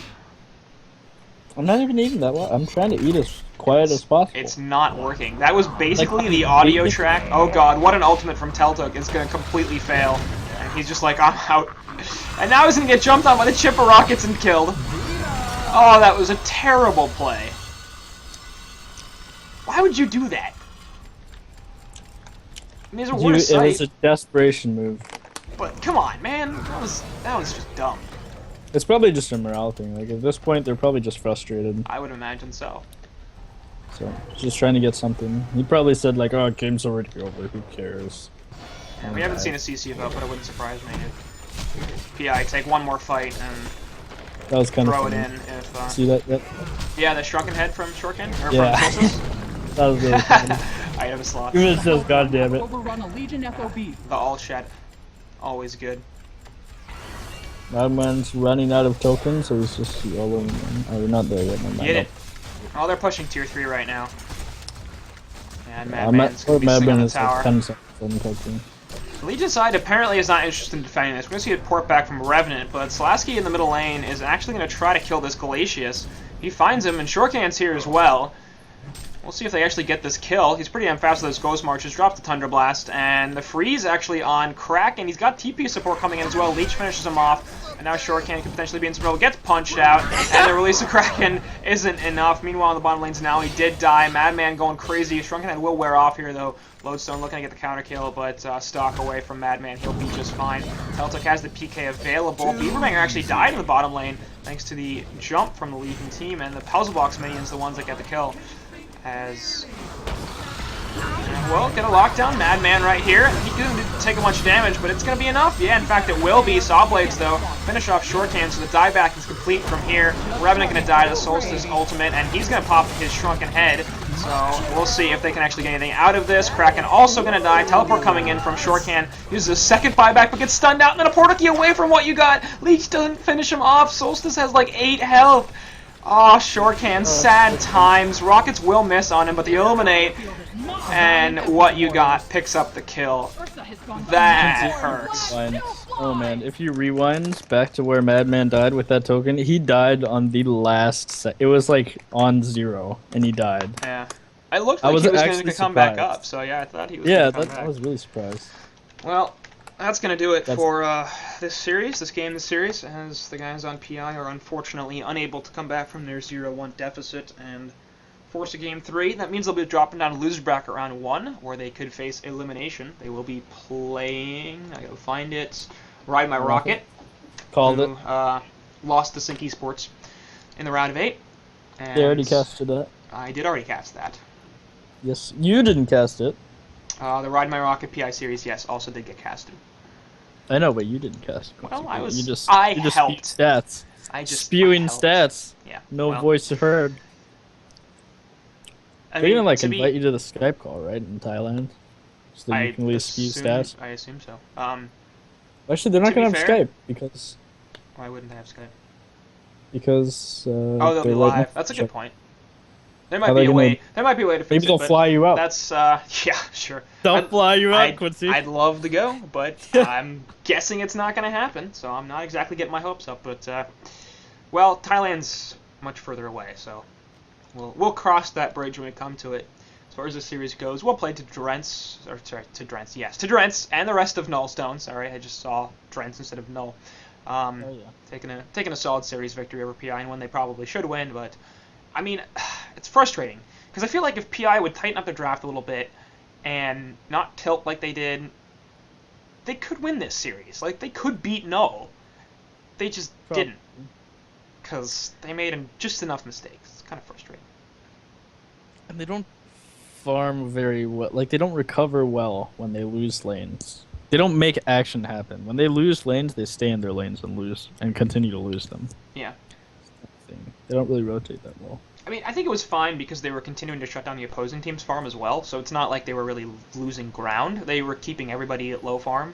I'm not even eating that loud. I'm trying to eat as quiet as possible. It's not working. That was basically the audio track. Oh god, what an ultimate from Teltuk. It's gonna completely fail. And he's just like, I'm out. And now he's gonna get jumped on by the Chipper Rockets and killed. Oh, that was a terrible play. Why would you do that? I mean, It was a desperation move. But come on, man, that was just dumb. It's probably just a morale thing. Like at this point, they're probably just frustrated. I would imagine so. So just trying to get something. He probably said like, "Oh, game's already over. Who cares?" Yeah, we haven't seen a CC vote, but it wouldn't surprise me if PI take one more fight and that was kind throw of it funny. in. If see that? Yep. yeah, the shrunken head from Shortcan or Yeah. from Solstice. That was really funny. Item slot. Even if it says, "God damn it." Overrun a Legion FOB. The all chat, always good. Madman's running out of tokens, so he's just yelling. Oh, we're not there yet. Get it. Oh, they're pushing tier 3 right now. And Madman Madman's gonna be sitting on the is like tower. 10 seconds token. The Legion side apparently is not interested in defending this. We're going to see a port back from Revenant, but Slasky in the middle lane is actually going to try to kill this Glacius. He finds him, and Shortcan's here as well. We'll see if they actually get this kill. He's pretty damn fast with those Ghost Marches. Dropped the Tundra Blast, and the freeze actually on Kraken. He's got TP support coming in as well. Leech finishes him off, and now Shortcan could potentially be in some trouble. Gets punched out, and the release of Kraken isn't enough. Meanwhile, in the bottom lanes now, he did die. Madman going crazy. Shrunken Head will wear off here, though. Lodestone looking to get the counter kill, but stock away from Madman. He'll be just fine. Teltok has the PK available. Beaverbanger actually died in the bottom lane thanks to the jump from the Legion team, and the Puzzle Box minions, the ones that get the kill. As well, get a lockdown. Madman right here. He didn't take much damage, but it's going to be enough. Yeah, in fact, it will be. Sawblades, though, finish off Shortcan, so the dieback is complete from here. Revenant going to die to the Solstice ultimate, and he's going to pop his Shrunken Head. So we'll see if they can actually get anything out of this. Kraken also going to die. Teleport coming in from Shortcan. Uses a second buyback, but gets stunned out, and then a portal key away from what you got. Leech doesn't finish him off. Solstice has like 8 health. Oh, Shortcan, sad times. Rockets will miss on him, but the Illuminate and what you got picks up the kill. That hurts. Oh man, if you rewind back to where Madman died with that token, he died on the last it was like on 0, and he died. Yeah. I looked like he was going to come back up, so yeah, I thought he was going to come back. I was really surprised. Well, that's going to do it for this series, this series, as the guys on PI are unfortunately unable to come back from their 0-1 deficit and force a Game 3. That means they'll be dropping down to loser bracket round 1, where they could face elimination. They will be playing, I gotta find it, Ride My Rocket. Called it. Lost to Sync Esports in the round of 8. And they already casted that. I did already cast that. Yes, you didn't cast it. The Ride My Rocket PI series, yes, also did get casted. I know, but you didn't cast it. Well, I you just helped. Stats. Spewing stats. Yeah. No voice heard. They're gonna like invite you to the Skype call, right, in Thailand, so that you can at least spew stats. I assume so. Actually, they're not gonna have Skype because. Why wouldn't they have Skype? Because. They'll be live. That's a good point. There might be a way. There might be a way to fix it. Maybe they'll fly you out. That's yeah, sure. They'll fly you out, Quincy. I'd love to go, but I'm guessing it's not going to happen. So I'm not exactly getting my hopes up. But well, Thailand's much further away, so we'll cross that bridge when we come to it. As far as the series goes, we'll play to Drents, to Drents, and the rest of Nullstone. Sorry, I just saw Drents instead of Null. Taking a solid series victory over PI, and one they probably should win, but. I mean, it's frustrating, because I feel like if PI would tighten up the draft a little bit and not tilt like they did, they could win this series. Like, they could beat Null. They just didn't, because they made just enough mistakes. It's kind of frustrating. And they don't farm very well. Like, they don't recover well when they lose lanes. They don't make action happen. When they lose lanes, they stay in their lanes and continue to lose them. Yeah. They don't really rotate that well. I mean, I think it was fine because they were continuing to shut down the opposing team's farm as well, so it's not like they were really losing ground. They were keeping everybody at low farm,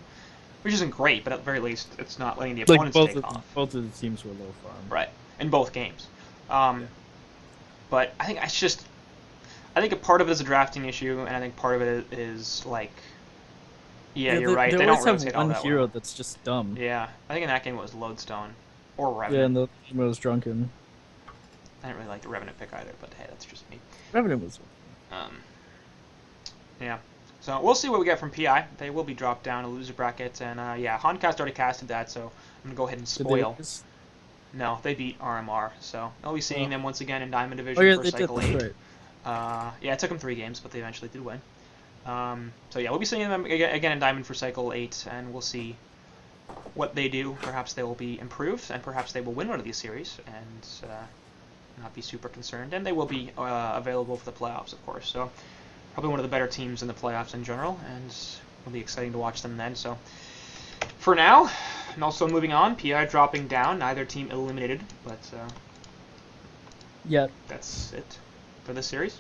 which isn't great, but at the very least, it's not letting the opponents take off. Both of the teams were low farm. Right, in both games. But I think I think a part of it is a drafting issue, and I think part of it is, like, you're right, they don't rotate all that well. They always have one hero that's just dumb. Yeah, I think in that game it was Lodestone, or Revenant. Yeah, and the game was Drunken. I didn't really like the Revenant pick either, but hey, that's just me. Revenant was. Yeah. So we'll see what we get from PI. They will be dropped down to loser bracket, and yeah, HoNcast already casted that, so I'm gonna go ahead and spoil. No, they beat RMR, so I'll be seeing them once again in Diamond Division for Cycle 8. Right. Yeah, it took them 3 games, but they eventually did win. So yeah, we'll be seeing them again in Diamond for Cycle 8, and we'll see what they do. Perhaps they will be improved, and perhaps they will win one of these series, and not be super concerned. And they will be available for the playoffs, of course. So probably one of the better teams in the playoffs in general, and it'll be exciting to watch them then. So for now, and also moving on, PI dropping down, neither team eliminated, but yeah, that's it for this series.